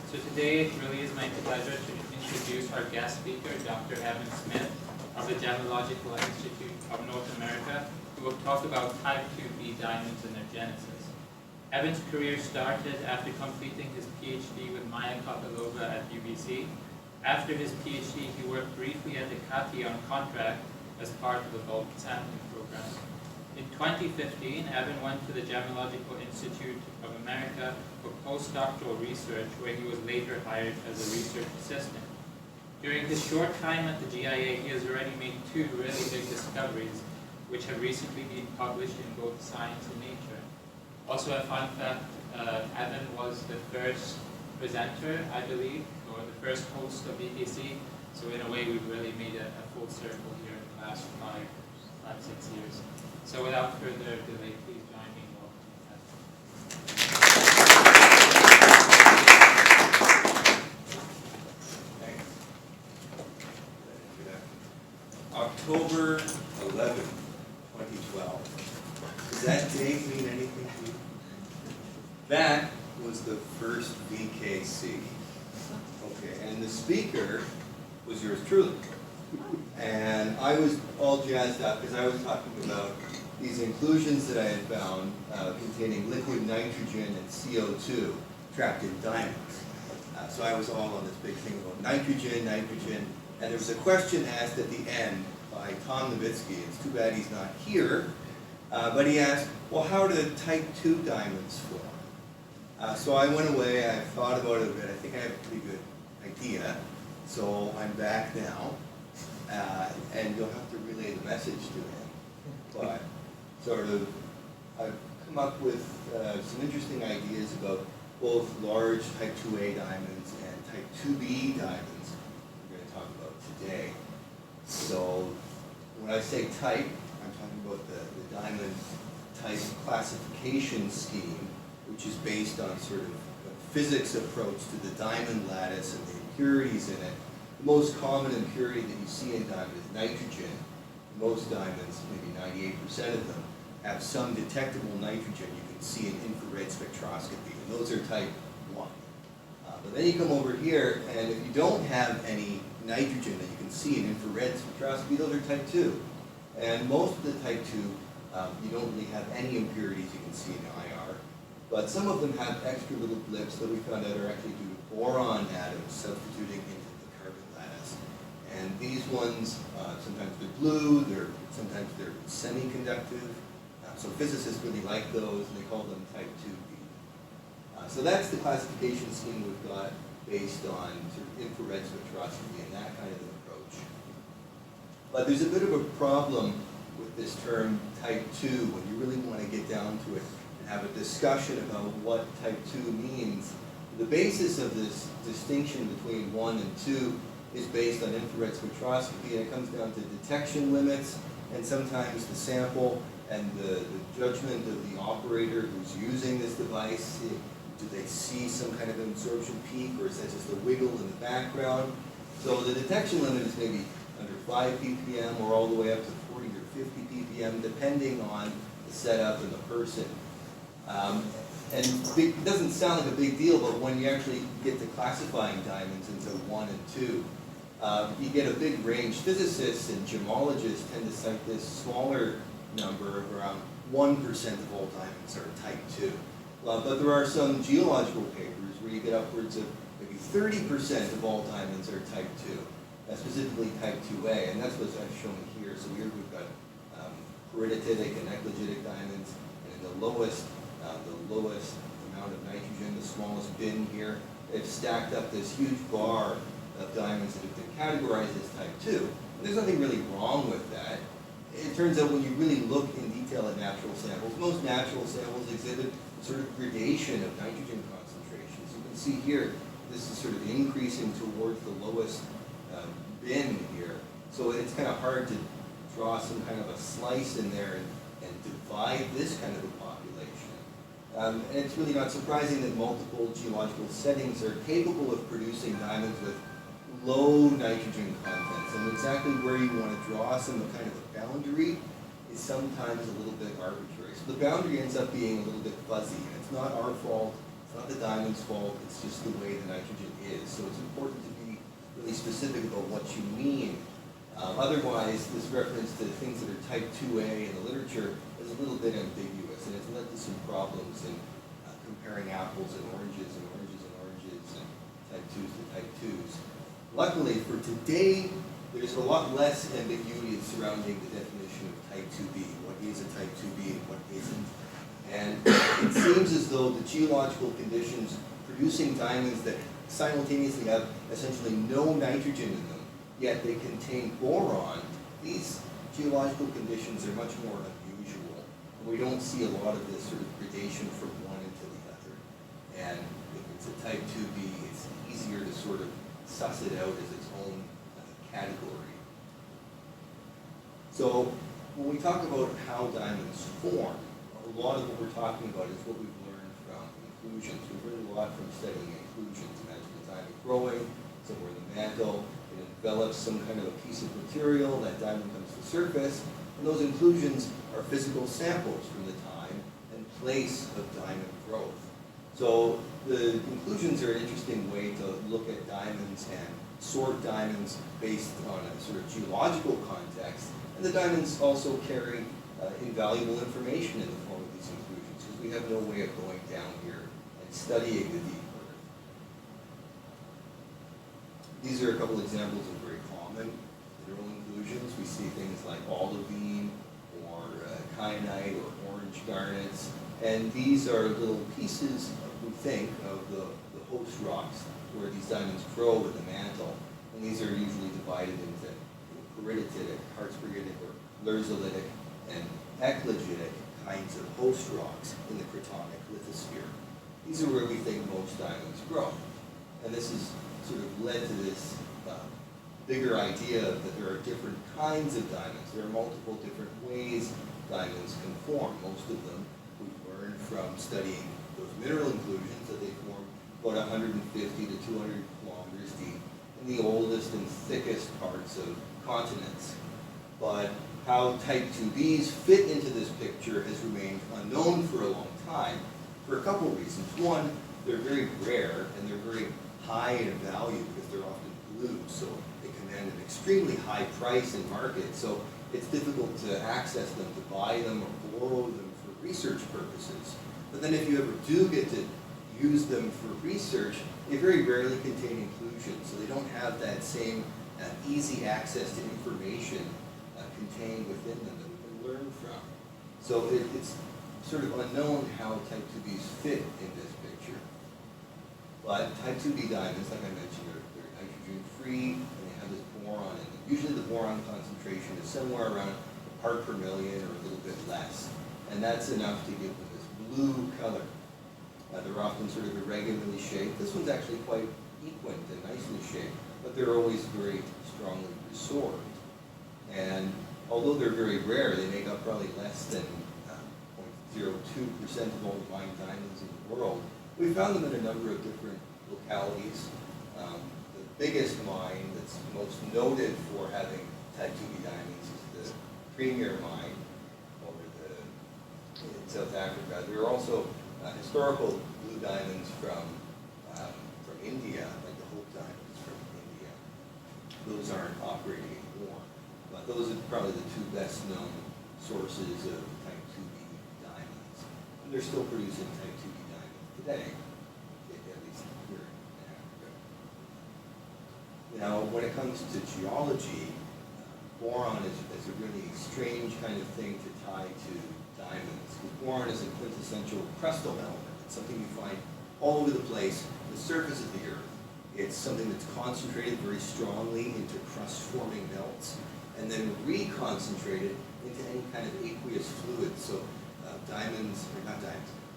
So today it really is my pleasure to introduce our guest speaker, Dr. Evan Smith of the Gemological Institute of North America, who will talk about type 2B diamonds and their genesis. Evan's career started after completing his PhD with Maya Kopylova at UBC. After his PhD, he worked briefly at the CATI on contract as part of the bulk sampling program. In 2015, Evan went to the Gemological Institute of America for postdoctoral research, where he was later hired as a research assistant. During his short time at the GIA, he has already made two really big discoveries, which have recently been published in both Science and Nature. Also, a fun fact, Evan was the first presenter, I believe, or the first host of VKC, so in a way we've really made a full circle here in the last 6 years. So without further delay, please join me in welcoming Evan. Thanks. October 11th, 2012. Does that date mean anything to you? That was the first VKC. Okay, and the speaker was yours truly. And I was all jazzed up because I was talking about these inclusions that I had found containing liquid nitrogen and CO2 trapped in diamonds. So I was all on this big thing about nitrogen, and there was a question asked at the end by Tom Nowitzki. It's too bad he's not here, but he asked, well, how do type 2 diamonds form? So I went away, I thought about it a bit, I think I have a pretty good idea, so I'm back now, and you'll have to relay the message to him. But I've come up with some interesting ideas about both large type 2A diamonds and type 2B diamonds we're going to talk about today. So when I say type, I'm talking about the diamond type classification scheme, which is based on sort of a physics approach to the diamond lattice and the impurities in it. The most common impurity that you see in diamond is nitrogen. Most diamonds, maybe 98% of them, have some detectable nitrogen you can see in infrared spectroscopy, and those are type 1. But then you come over here, and if you don't have any nitrogen that you can see in infrared spectroscopy, those are type 2. And most of the type 2, you don't really have any impurities you can see in IR, but some of them have extra little blips that we found out are actually due to boron atoms substituting into the carbon lattice. And these ones, sometimes they're blue, sometimes they're semiconductive. So physicists really like those, and they call them type 2B. So that's the classification scheme we've got based on sort of infrared spectroscopy and that kind of an approach. But there's a bit of a problem with this term type 2 when you really want to get down to it and have a discussion about what type 2 means. The basis of this distinction between 1 and 2 is based on infrared spectroscopy, and it comes down to detection limits and sometimes the sample and the judgment of the operator who's using this device. Do they see some kind of absorption peak, or is that just a wiggle in the background? So the detection limit is maybe under 5 ppm or all the way up to 40 or 50 ppm, depending on the setup and the person. And it doesn't sound like a big deal, but when you actually get to classifying diamonds into 1 and 2, you get a big range. Physicists and gemologists tend to cite this smaller number of around 1% of all diamonds are type 2. But there are some geological papers where you get upwards of maybe 30% of all diamonds are type 2, specifically type 2A, and that's what I've shown here. So here we've got peridotite and eclogitic diamonds, and in the lowest amount of nitrogen, the smallest bin here, they've stacked up this huge bar of diamonds that have been categorized as type 2. And there's nothing really wrong with that. It turns out when you really look in detail at natural samples, most natural samples exhibit sort of gradation of nitrogen concentrations. You can see here, this is sort of increasing towards the lowest bin here. So it's kind of hard to draw some kind of a slice in there and divide this kind of a population. And it's really not surprising that multiple geological settings are capable of producing diamonds with low nitrogen contents. And exactly where you want to draw some kind of a boundary is sometimes a little bit arbitrary. So the boundary ends up being a little bit fuzzy, and it's not our fault, it's not the diamond's fault, it's just the way the nitrogen so it's important to be really specific about what you mean. Otherwise, this reference to things that are type 2A in the literature is a little bit ambiguous, and it's led to some problems in comparing apples and oranges and oranges and oranges and type 2s to type 2s. Luckily, for today, there's a lot less ambiguity surrounding the definition of type 2B. What is a type 2B and what isn't? And it seems as though the geological conditions producing diamonds that simultaneously have essentially no nitrogen in them, yet they contain boron, these geological conditions are much more unusual. We don't see a lot of this sort of gradation from one into the other. And if it's a type 2B, it's easier to sort of suss it out as its own category. So when we talk about how diamonds form, a lot of what we're talking about is what we've learned from inclusions. We've learned a lot from studying inclusions. Imagine the diamond growing somewhere in the mantle, it envelops some kind of a piece of material, that diamond comes to the surface, and those inclusions are physical samples from the time and place of diamond growth. So the inclusions are an interesting way to look at diamonds and sort diamonds based on a sort of geological context, and the diamonds also carry invaluable information in the form of these inclusions, because we have no way of going down here and studying the deep earth. These are a couple examples of very common mineral inclusions. We see things like olivine or kyanite or orange garnets, and these are little pieces, we think, of the host rocks where these diamonds grow in the mantle, and these are usually divided into perititic, harzburgitic, or lersiolitic, and eclogitic kinds of host rocks in the cratonic lithosphere. These are where we think most diamonds grow. And this has sort of led to this bigger idea that there are different kinds of diamonds. There are multiple different ways diamonds can form. Most of them we've learned from studying those mineral inclusions that they form about 150 to 200 kilometers deep in the oldest and thickest parts of continents. But how type 2Bs fit into this picture has remained unknown for a long time for a couple of reasons. One, they're very rare and they're very high in value because they're often blue, so they command an extremely high price in market. So it's difficult to access them, to buy them or borrow them for research purposes. But then if you ever do get to use them for research, they very rarely contain inclusions, so they don't have that same easy access to information contained within them that we can learn from. So it's sort of unknown how type 2Bs fit in this picture. But type 2B diamonds, like I mentioned, they're nitrogen-free, and they have this boron in them. Usually the boron concentration is somewhere around a part per million or a little bit less. And that's enough to give them this blue color. They're often sort of irregularly shaped. This one's actually quite equant and nicely shaped, but they're always very strongly resorbed. And although they're very rare, they make up probably less than 0.02% of all the mined diamonds in the world. We found them in a number of different localities. The biggest mine that's most noted for having type 2B diamonds is the Premier mine in South Africa. There are also historical blue diamonds from India, like the Hope diamonds from India. Those aren't operating anymore. But those are probably the two best known sources of type 2B diamonds. And they're still producing type 2B diamonds today, at least here in Africa. Now, when it comes to geology, boron is a really strange kind of thing to tie to diamonds. Boron is a quintessential crustal element. It's something you find all over the place, the surface of the earth. It's something that's concentrated very strongly into crust-forming melts, and then reconcentrated into any kind of aqueous fluid. So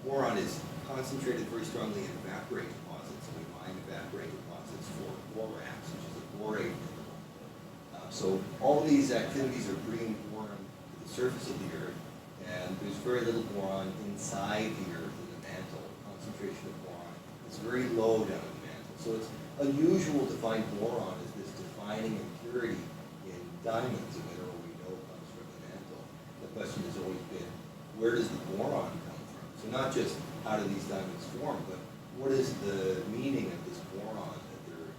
boron is concentrated very strongly in evaporate deposits, and we mine evaporate deposits for borax, which is a borate mineral. So all of these activities are bringing boron to the surface of the earth, and there's very little boron inside the earth in the mantle. The concentration of boron is very low down in the mantle. So it's unusual to find boron as this defining impurity in diamonds, a mineral we know comes from the mantle. The question has always been, where does the boron come from? So not just how do these diamonds form, but what is the meaning of this boron that they're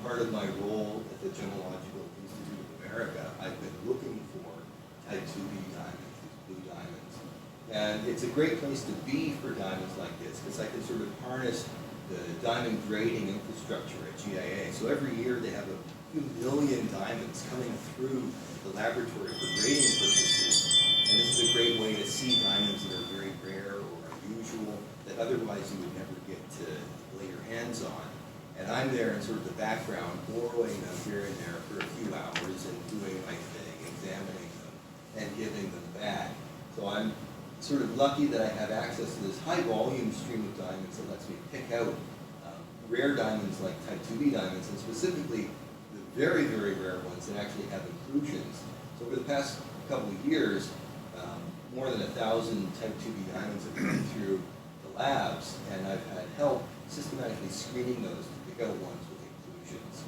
part of my role at the Gemological Institute of America, I've been looking for type 2B diamonds, these blue diamonds. And it's a great place to be for diamonds like this, because I can sort of harness the diamond grading infrastructure at GIA. So every year they have a few million diamonds coming through the laboratory for grading purposes. And this is a great way to see diamonds that are very rare or unusual that otherwise you would never get to lay your hands on. And I'm there in sort of the background, borrowing them here and there for a few hours and doing my thing, examining them and giving them back. So I'm sort of lucky that I have access to this high volume stream of diamonds that lets me pick out rare diamonds like type 2B diamonds, and specifically the very, very rare ones that actually have inclusions. So over the past couple of years, more than 1,000 type 2B diamonds have come through the labs, and I've had help systematically screening those to pick out ones with inclusions.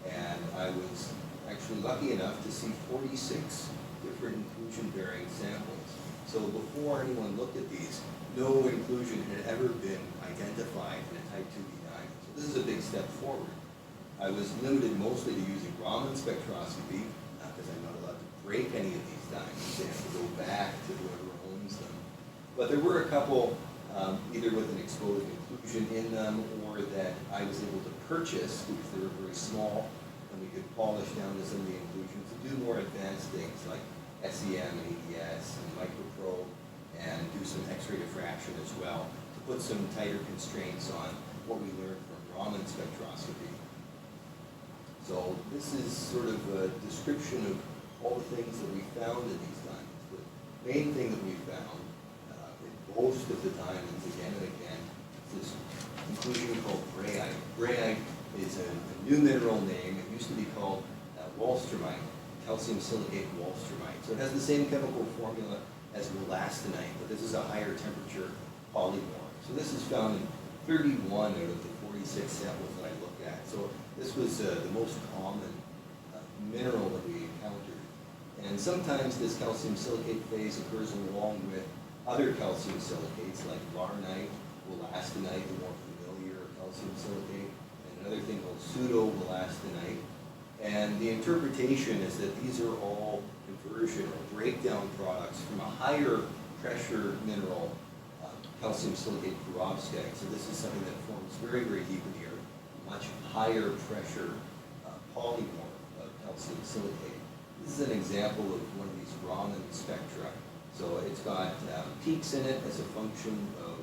And I was actually lucky enough to see 46 different inclusion-bearing samples. So before anyone looked at these, no inclusion had ever been identified in a type 2B diamond. So this is a big step forward. I was limited mostly to using Raman spectroscopy, because I'm not allowed to break any of these diamonds. They have to go back to whoever owns them. But there were a couple, either with an exposed inclusion in them or that I was able to purchase because they were very small, and we could polish down to some of the inclusions to do more advanced things like SEM and EDS and microprobe, and do some X-ray diffraction as well to put some tighter constraints on what we learned from Raman spectroscopy. So this is sort of a description of all the things that we found in these diamonds. The main thing that we found in most of the diamonds, again and again, is this inclusion called brayite. Brayite is a new mineral name. It used to be called wallstromite, calcium silicate wallstromite. So it has the same chemical formula as elastinite, but this is a higher temperature polymorph. So this is found in 31 out of the 46 samples that I looked at. So this was the most common mineral that we encountered. And sometimes this calcium silicate phase occurs along with other calcium silicates like varnite, elastinite, the more familiar calcium silicate, and another thing called pseudo-elastinite. And the interpretation is that these are all conversion or breakdown products from a higher pressure mineral, calcium silicate perovskite. So this is something that forms very, very deep in the earth, much higher pressure polymorph of calcium silicate. This is an example of one of these Raman spectra. So it's got peaks in it as a function of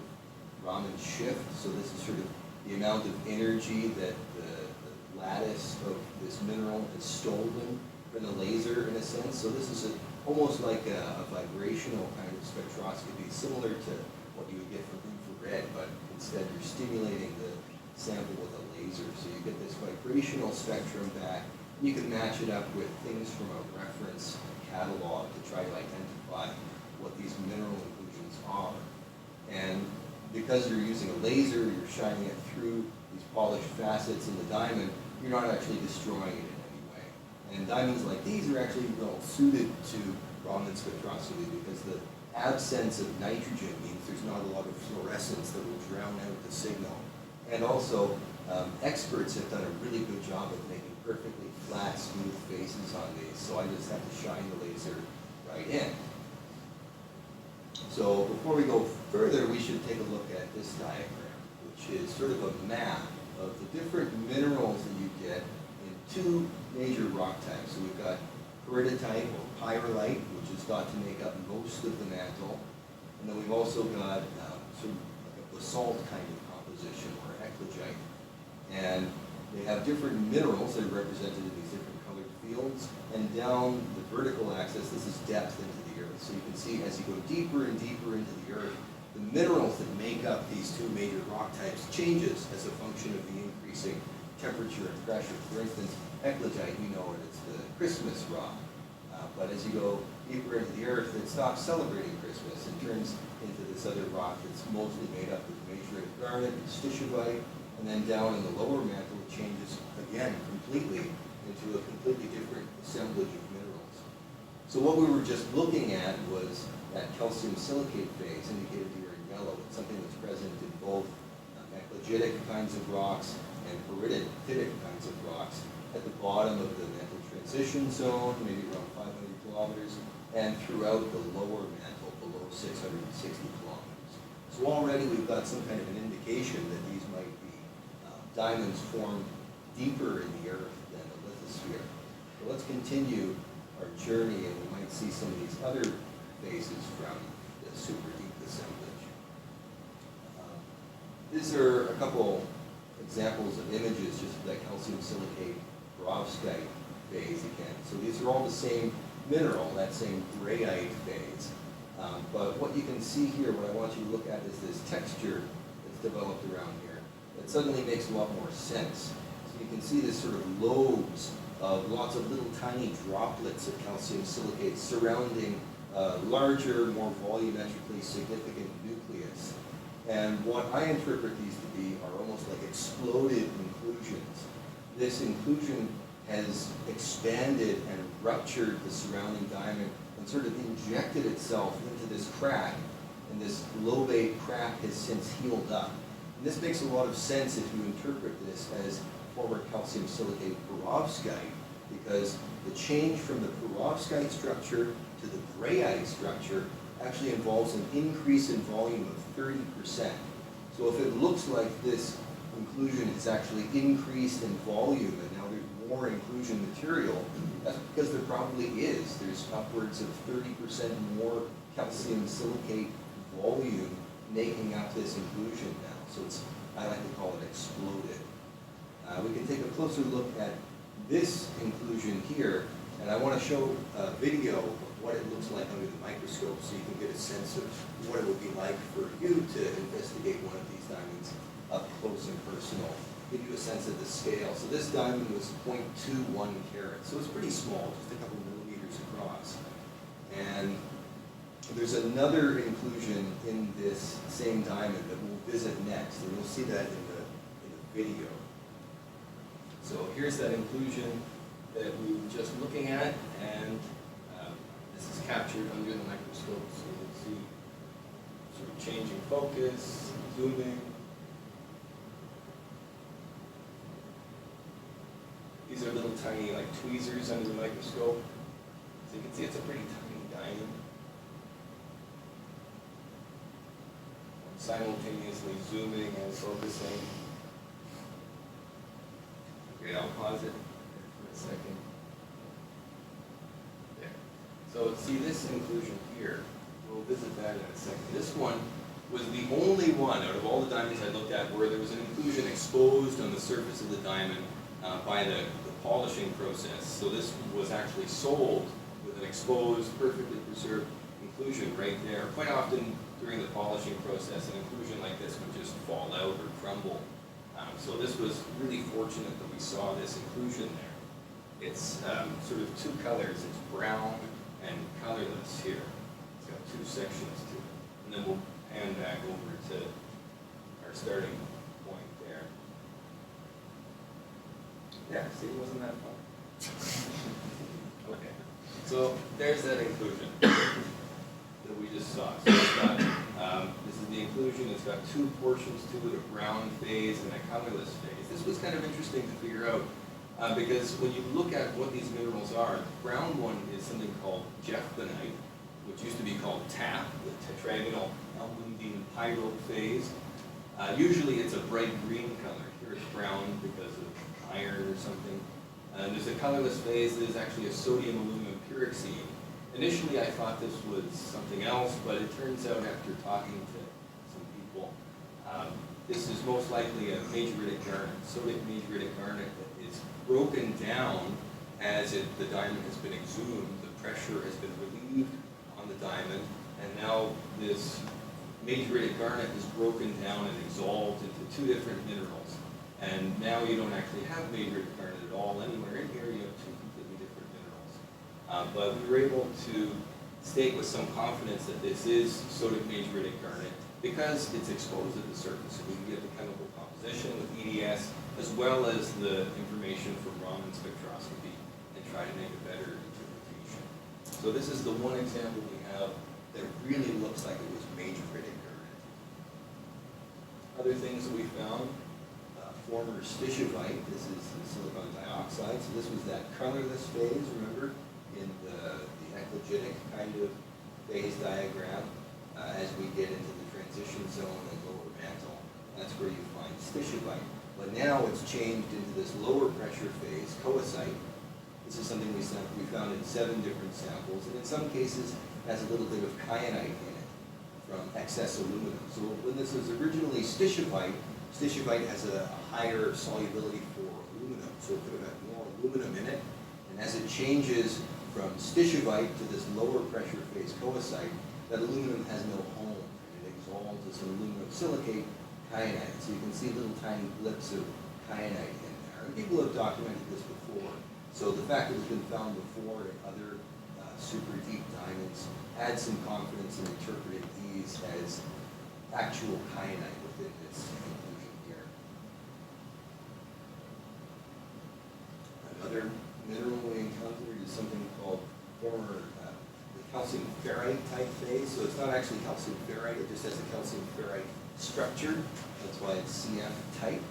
Raman shift. So this is sort of the amount of energy that the lattice of this mineral is stolen from the laser, in a sense. So this is almost like a vibrational kind of spectroscopy, similar to what you would get from infrared, but instead you're stimulating the sample with a laser. So you get this vibrational spectrum back. You can match it up with things from a reference catalog to try to identify what these mineral inclusions are. And because you're using a laser, you're shining it through these polished facets in the diamond, you're not actually destroying it in any way. And diamonds like these are actually well suited to Raman spectroscopy because the absence of nitrogen means there's not a lot of fluorescence that will drown out the signal. And also, experts have done a really good job of making perfectly flat, smooth faces on these, so I just have to shine the laser right in. So before we go further, we should take a look at this diagram, which is sort of a map of the different minerals that you get in two major rock types. So we've got peridotite or pyrrolite, which is thought to make up most of the mantle. And then we've also got sort of like a basalt kind of composition, or eclogite. And they have different minerals that are represented in these different colored fields. And down the vertical axis, this is depth into the earth. So you can see as you go deeper and deeper into the earth, the minerals that make up these two major rock types changes as a function of the increasing temperature and pressure. For instance, eclogite, you know it, it's the Christmas rock. But as you go deeper into the earth, it stops celebrating Christmas and turns into this other rock that's mostly made up of matrate garnet and stishovite. And then down in the lower mantle, it changes again completely into a completely different assemblage of minerals. So what we were just looking at was that calcium silicate phase indicated here in yellow. It's something that's present in both eclogitic kinds of rocks and periditic kinds of rocks at the bottom of the mantle transition zone, maybe around 500 kilometers, and throughout the lower mantle below 660 kilometers. So already we've got some kind of an indication that these might be diamonds formed deeper in the earth than the lithosphere. So let's continue our journey, and we might see some of these other phases from the super deep assemblage. These are a couple examples of images just of that calcium silicate perovskite phase again. So these are all the same mineral, that same grayite phase. But what you can see here, what I want you to look at is this texture that's developed around here. It suddenly makes a lot more sense. So you can see this sort of lobes of lots of little tiny droplets of calcium silicate surrounding a larger, more volumetrically significant nucleus. And what I interpret these to be are almost like exploded inclusions. This inclusion has expanded and ruptured the surrounding diamond and sort of injected itself into this crack, and this lobate crack has since healed up. And this makes a lot of sense if you interpret this as former calcium silicate perovskite, because the change from the perovskite structure to the grayite structure actually involves an increase in volume of 30%. So if it looks like this inclusion has actually increased in volume and now there's more inclusion material, that's because there probably is. There's upwards of 30% more calcium silicate volume making up this inclusion now. So it's, I like to call it exploded. We can take a closer look at this inclusion here, and I want to show a video of what it looks like under the microscope so you can get a sense of what it would be like for you to investigate one of these diamonds up close and personal, give you a sense of the scale. So this diamond was 0.21 carats, so it's pretty small, just a couple millimeters across. And there's another inclusion in this same diamond that we'll visit next, and you'll see that in the video. So here's that inclusion that we were just looking at, and this is captured under the microscope, so you can see sort of changing focus, zooming. These are little tiny like tweezers under the microscope. So you can see it's a pretty tiny diamond. Simultaneously zooming and focusing. Okay, I'll pause it for a second. There. So see this inclusion here, we'll visit that in a second. This one was the only one out of all the diamonds I looked at where there was an inclusion exposed on the surface of the diamond by the polishing process. So this was actually sold with an exposed, perfectly preserved inclusion right there. Quite often during the polishing process, an inclusion like this would just fall out or crumble. So this was really fortunate that we saw this inclusion there. It's sort of two colors. It's brown and colorless here. It's got two sections to it. And then we'll pan back over to our starting point there. Yeah, see, wasn't that fun? Okay. So there's that inclusion that we just saw. So it's got, this is the inclusion. It's got two portions to it, a brown phase and a colorless phase. This was kind of interesting to figure out because when you look at what these minerals are, the brown one is something called jephthonite, which used to be called TAP, the tetragonal almandine pyrope phase. Usually it's a bright green color. Here it's brown because of iron or something. There's a colorless phase that is actually a sodium aluminum pyroxene. Initially I thought this was something else, but it turns out after talking to some people, this is most likely a majoritic garnet, sodic majoritic garnet that is broken down as the diamond has been exhumed. The pressure has been relieved on the diamond, and now this majoritic garnet is broken down and exsolved into two different minerals. And now you don't actually have majoritic garnet at all anywhere in here. You have two completely different minerals. But we were able to state with some confidence that this is sodic majoritic garnet because it's exposed at the surface. So we can get the chemical composition with EDS as well as the information from Raman spectroscopy and try to make a better interpretation. So this is the one example we have that really looks like it was majoritic garnet. Other things that we found, former stishovite. This is silicon dioxide. So this was that colorless phase, remember, in the eclogynic kind of phase diagram. As we get into the transition zone and lower mantle, that's where you find stishovite. But now it's changed into this lower pressure phase, coesite. This is something we found in 7 different samples, and in some cases has a little bit of kyanite in it from excess aluminum. So when this was originally stishovite, stishovite has a higher solubility for aluminum, so it could have had more aluminum in it. And as it changes from stishovite to this lower pressure phase coesite, that aluminum has no home, and it exalts as an aluminum silicate kyanite. So you can see little tiny blips of kyanite in there. And people have documented this before. So the fact that it's been found before in other super deep diamonds adds some confidence in interpreting these as actual kyanite within this inclusion here. Another mineral we encountered is something called former calcium ferrite type phase. So it's not actually calcium ferrite, it just has a calcium ferrite structure. That's why it's CF type.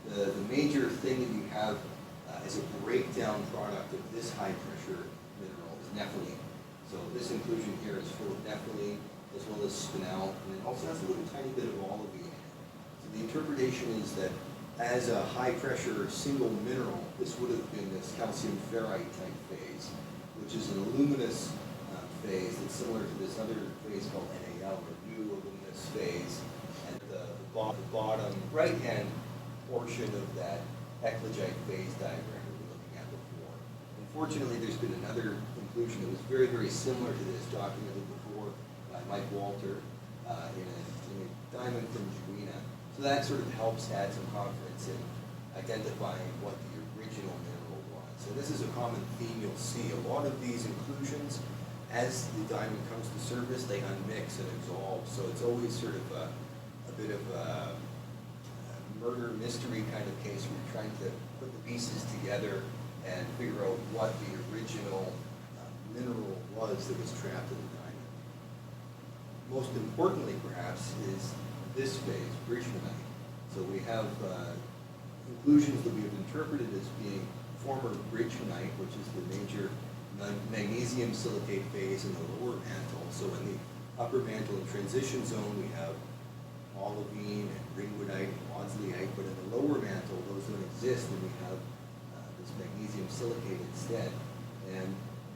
The major thing that you have as a breakdown product of this high pressure mineral is nepheline. So this inclusion here is full of nepheline as well as spinel, and it also has a little tiny bit of olivine in it. So the interpretation is that as a high pressure single mineral, this would have been this calcium ferrite type phase, which is an aluminous phase that's similar to this other phase called NaL, or new aluminous phase. And the bottom right-hand portion of that eclogite phase diagram we were looking at before. Unfortunately, there's been another inclusion that was very, very similar to this, documented before by Mike Walter in a diamond from Juina. So that sort of helps add some confidence in identifying what the original mineral was. So this is a common theme you'll see. A lot of these inclusions, as the diamond comes to surface, they unmix and exsolve. So it's always sort of a bit of a murder mystery kind of case where you're trying to put the pieces together and figure out what the original mineral was that was trapped in the diamond. Most importantly, perhaps, is this phase, bridgemanite. So we have inclusions that we have interpreted as being former bridgemanite, which is the major magnesium silicate phase in the lower mantle. So in the upper mantle and transition zone, we have olivine and ringwoodite and wadsleite, but in the lower mantle, those don't exist, and we have this magnesium silicate instead. And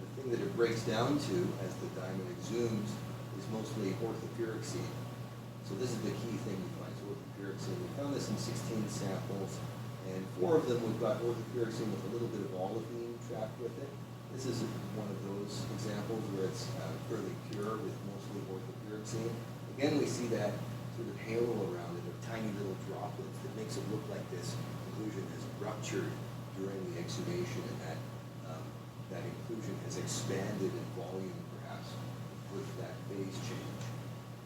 the thing that it breaks down to as the diamond exhumes is mostly orthopyroxene. So this is the key thing we find, is orthopyroxene. We found this in 16 samples, and 4 of them we've got orthopyroxene with a little bit of olivine trapped with it. This is one of those examples where it's fairly pure with mostly orthopyroxene. Again, we see that sort of halo around it of tiny little droplets that makes it look like this inclusion has ruptured during the exhumation, and that inclusion has expanded in volume, perhaps, with that phase change.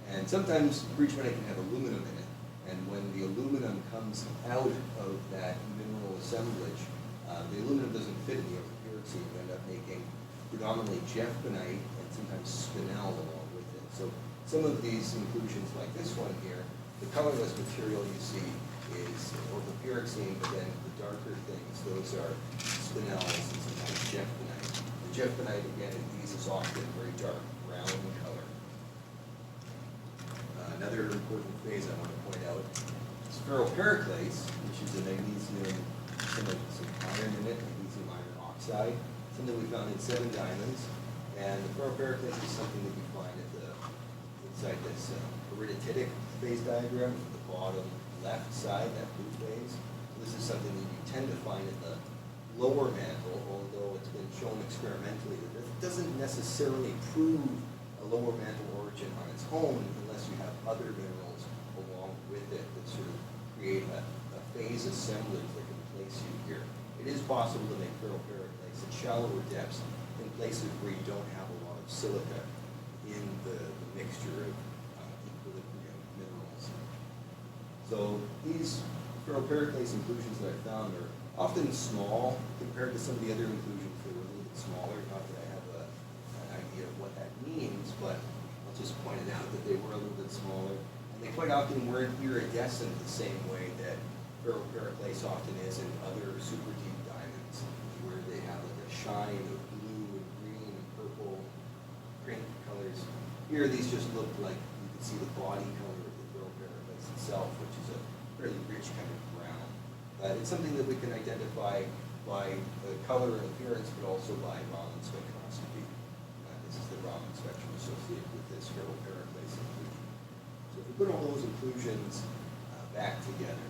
And sometimes bridgemanite can have aluminum in it, and when the aluminum comes out of that mineral assemblage, the aluminum doesn't fit in the orthopyroxene. You end up making predominantly jeffbenite and sometimes spinel along with it. So some of these inclusions, like this one here, the colorless material you see is orthopyroxene, but then the darker things, those are spinels and sometimes jeffbenite. The jeffbenite, again, in these is often very dark brown in color. Another important phase I want to point out is ferropericlase, which is a magnesium, some iron in it, magnesium iron oxide, something we found in 7 diamonds. And the ferropericlase is something that you find at inside this iridotitic phase diagram at the bottom left side, that blue phase. So this is something that you tend to find in the lower mantle, although it's been shown experimentally that it doesn't necessarily prove a lower mantle origin on its own unless you have other minerals along with it that sort of create a phase assemblage that can place you here. It is possible to make ferropericlase at shallower depths in places where you don't have a lot of silica in the mixture of equilibrium minerals. So these ferropericlase inclusions that I found are often small compared to some of the other inclusions that were a little bit smaller. Not that I have an idea of what that means, but I'll just point it out that they were a little bit smaller. And they quite often weren't iridescent the same way that ferropericlase often is in other super deep diamonds, where they have like a shine of blue and green and purple print colors. Here these just look like you can see the body color of the ferropericlase itself, which is a fairly rich kind of brown. It's something that we can identify by the color and appearance, but also by Raman spectroscopy. This is the Raman spectrum associated with this ferropericlase inclusion. So if we put all those inclusions back together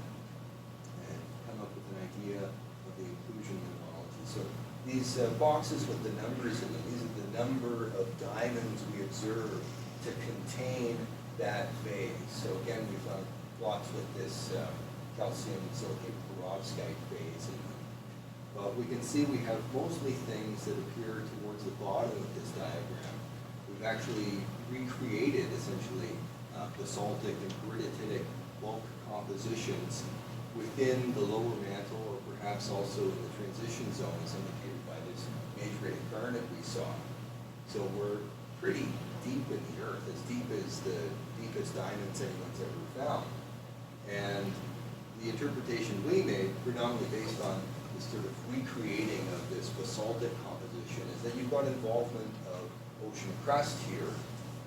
and come up with an idea of the inclusion mineralogy. So these boxes with the numbers in them, these are the number of diamonds we observe to contain that phase. So again, we found blocks with this calcium silicate perovskite phase in them. But we can see we have mostly things that appear towards the bottom of this diagram. We've actually recreated, essentially, basaltic and peridotitic bulk compositions within the lower mantle, or perhaps also in the transition zone, as indicated by this major garnet we saw. So we're pretty deep in the earth, as deep as the deepest diamonds anyone's ever found. And the interpretation we made, predominantly based on this sort of recreating of this basaltic composition, is that you've got involvement of ocean crust here,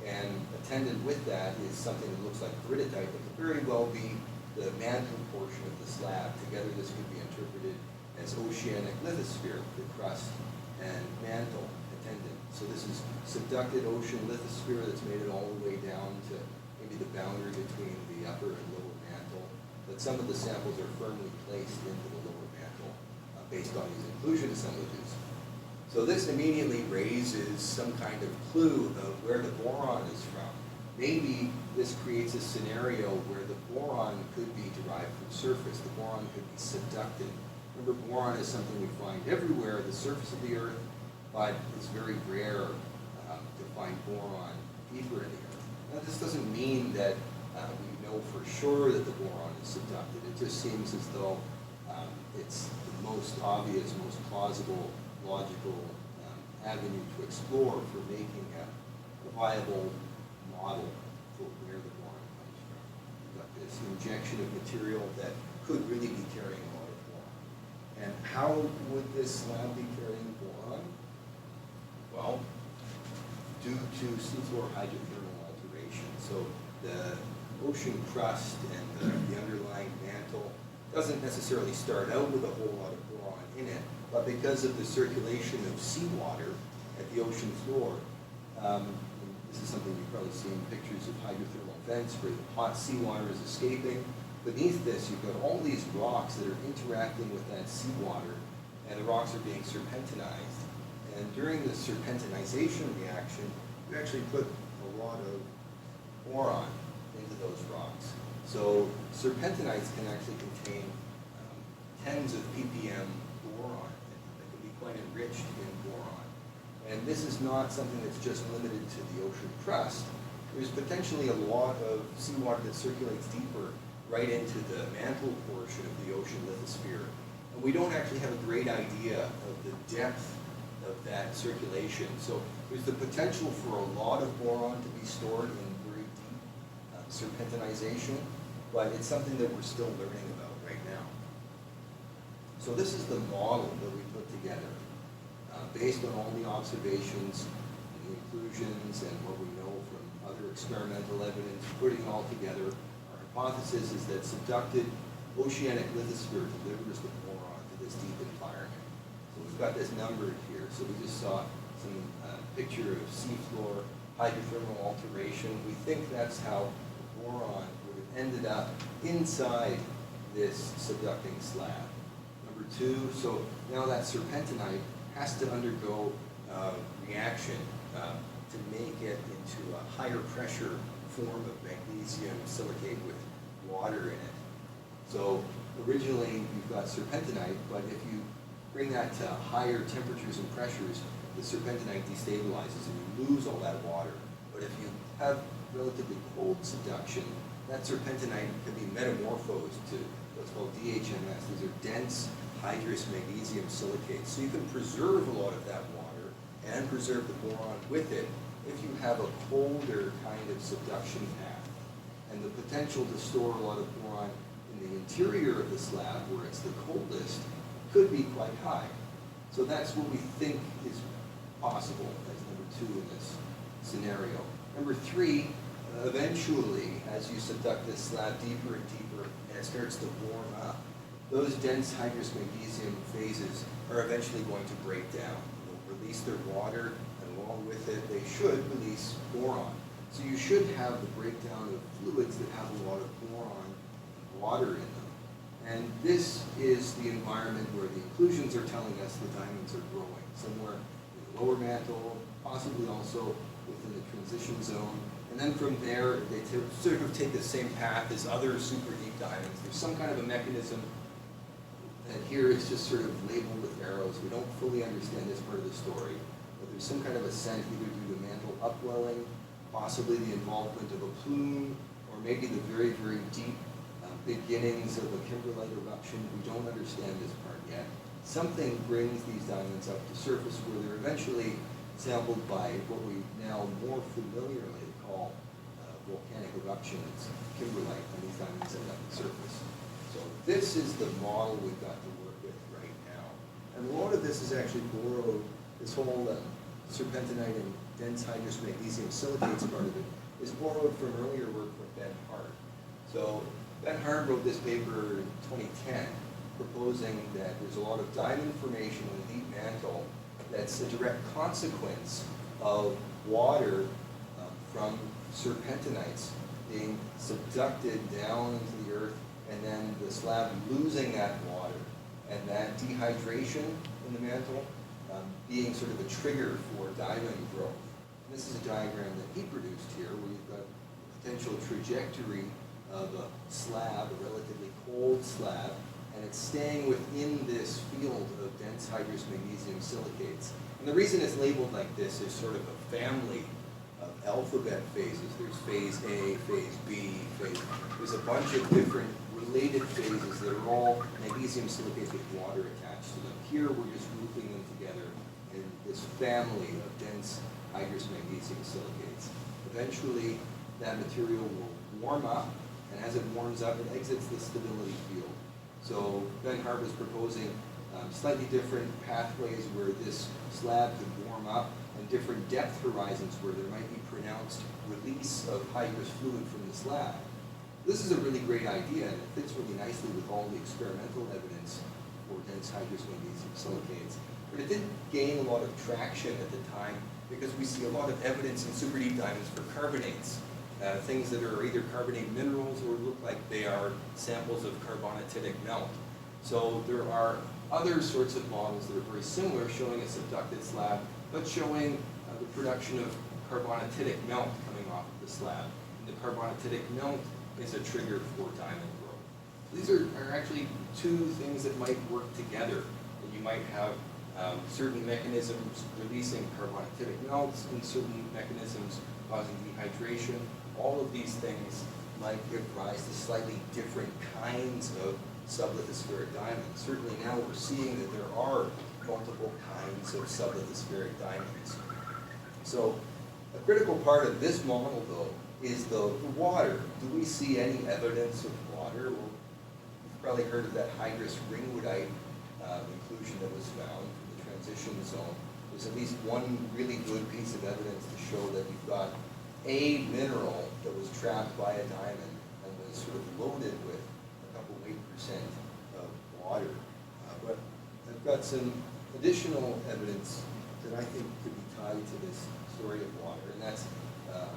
and attendant with that is something that looks like peridotite, but could very well be the mantle portion of the slab. Together this could be interpreted as oceanic lithosphere, the crust and mantle attendant. So this is subducted ocean lithosphere that's made it all the way down to maybe the boundary between the upper and lower mantle, but some of the samples are firmly placed into the lower mantle based on these inclusion assemblages. So this immediately raises some kind of clue of where the boron is from. Maybe this creates a scenario where the boron could be derived from surface. The boron could be subducted. Remember, boron is something we find everywhere at the surface of the earth, but it's very rare to find boron deeper in the earth. Now, this doesn't mean that we know for sure that the boron is subducted. It just seems as though it's the most obvious, most plausible, logical avenue to explore for making a viable model for where the boron comes from. You've got this injection of material that could really be carrying a lot of boron. And how would this slab be carrying boron? Well, due to seafloor hydrothermal alteration. So the ocean crust and the underlying mantle doesn't necessarily start out with a whole lot of boron in it, but because of the circulation of seawater at the ocean floor, this is something you've probably seen pictures of hydrothermal vents where the hot seawater is escaping. Beneath this, you've got all these rocks that are interacting with that seawater, and the rocks are being serpentinized. And during the serpentinization reaction, you actually put a lot of boron into those rocks. So serpentinites can actually contain tens of ppm boron that can be quite enriched in boron. And this is not something that's just limited to the ocean crust. There's potentially a lot of seawater that circulates deeper right into the mantle portion of the ocean lithosphere. And we don't actually have a great idea of the depth of that circulation. So there's the potential for a lot of boron to be stored in very deep serpentinization, but it's something that we're still learning about right now. So this is the model that we put together based on all the observations and the inclusions and what we know from other experimental evidence. Putting it all together, our hypothesis is that subducted oceanic lithosphere delivers the boron to this deep environment. So we've got this numbered here. So we just saw some picture of seafloor hydrothermal alteration. We think that's how boron would have ended up inside this subducting slab. Number two, so now that serpentinite has to undergo reaction to make it into a higher pressure form of magnesium silicate with water in it. So originally you've got serpentinite, but if you bring that to higher temperatures and pressures, the serpentinite destabilizes and you lose all that water. But if you have relatively cold subduction, that serpentinite can be metamorphosed to what's called DHMS. These are dense hydrous magnesium silicates. So you can preserve a lot of that water and preserve the boron with it if you have a colder kind of subduction path. And the potential to store a lot of boron in the interior of the slab, where it's the coldest, could be quite high. So that's what we think is possible as number 2 in this scenario. Number 3, eventually, as you subduct this slab deeper and deeper, and it starts to warm up, those dense hydrous magnesium phases are eventually going to break down. They'll release their water, and along with it, they should release boron. So you should have the breakdown of fluids that have a lot of boron and water in them. And this is the environment where the inclusions are telling us the diamonds are growing, somewhere in the lower mantle, possibly also within the transition zone. And then from there, they sort of take the same path as other super deep diamonds. There's some kind of a mechanism that here is just sort of labeled with arrows. We don't fully understand this part of the story, but there's some kind of ascent either due to mantle upwelling, possibly the involvement of a plume, or maybe the very, very deep beginnings of a kimberlite eruption. We don't understand this part yet. Something brings these diamonds up to surface where they're eventually sampled by what we now more familiarly call volcanic eruptions, kimberlite, and these diamonds end up at the surface. So this is the model we've got to work with right now. And a lot of this is actually borrowed, this whole serpentinite and dense hydrous magnesium silicates part of it is borrowed from earlier work from Ben Hart. So Ben Hart wrote this paper in 2010 proposing that there's a lot of diamond formation in the deep mantle that's a direct consequence of water from serpentinites being subducted down into the earth and then the slab losing that water and that dehydration in the mantle being sort of a trigger for diamond growth. And this is a diagram that he produced here where you've got a potential trajectory of a slab, a relatively cold slab, and it's staying within this field of dense hydrous magnesium silicates. And the reason it's labeled like this is sort of a family of alphabet phases. There's phase A, phase B, there's a bunch of different related phases that are all magnesium silicates with water attached to them. Here we're just grouping them together in this family of dense hydrous magnesium silicates. Eventually that material will warm up, and as it warms up, it exits the stability field. So Ben Hart was proposing slightly different pathways where this slab could warm up and different depth horizons where there might be pronounced release of hydrous fluid from the slab. This is a really great idea, and it fits really nicely with all the experimental evidence for dense hydrous magnesium silicates. But it didn't gain a lot of traction at the time because we see a lot of evidence in super deep diamonds for carbonates. Things that are either carbonate minerals or look like they are samples of carbonatitic melt. So there are other sorts of models that are very similar, showing a subducted slab, but showing the production of carbonatitic melt coming off of the slab. And the carbonatitic melt is a trigger for diamond growth. These are actually two things that might work together. That you might have certain mechanisms releasing carbonatitic melts and certain mechanisms causing dehydration. All of these things might give rise to slightly different kinds of sublithospheric diamonds. Certainly now we're seeing that there are multiple kinds of sublithospheric diamonds. So a critical part of this model, though, is the water. Do we see any evidence of water? Well, you've probably heard of that hydrous ringwoodite inclusion that was found in the transition zone. There's at least one really good piece of evidence to show that you've got a mineral that was trapped by a diamond and was sort of loaded with a couple weight percent of water. But I've got some additional evidence that I think could be tied to this story of water, and that's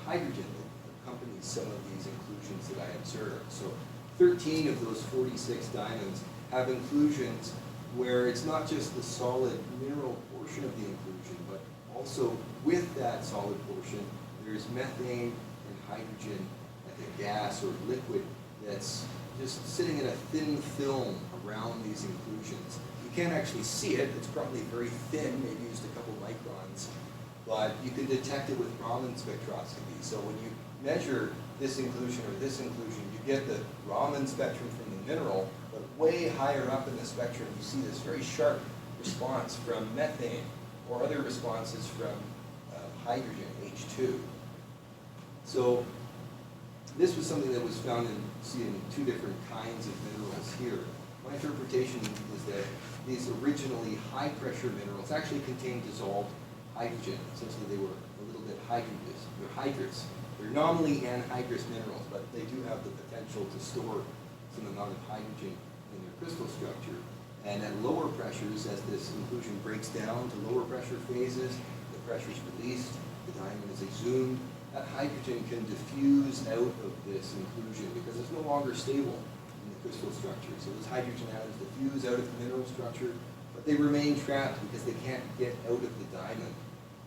hydrogen that accompanies some of these inclusions that I observed. So 13 of those 46 diamonds have inclusions where it's not just the solid mineral portion of the inclusion, but also with that solid portion, there's methane and hydrogen, like a gas or liquid that's just sitting in a thin film around these inclusions. You can't actually see it. It's probably very thin, maybe just a couple microns, but you can detect it with Raman spectroscopy. So when you measure this inclusion or this inclusion, you get the Raman spectrum from the mineral, but way higher up in the spectrum, you see this very sharp response from methane or other responses from hydrogen, H2. So This was something that was found in two different kinds of minerals here. My interpretation is that these originally high-pressure minerals actually contained dissolved hydrogen. Essentially, they were a little bit hydrous. They're hydrous. They're nominally anhydrous minerals, but they do have the potential to store some amount of hydrogen in their crystal structure. And at lower pressures, as this inclusion breaks down to lower pressure phases, the pressure is released, the diamond is exhumed, that hydrogen can diffuse out of this inclusion because it's no longer stable in the crystal structure. So those hydrogen atoms diffuse out of the mineral structure, but they remain trapped because they can't get out of the diamond.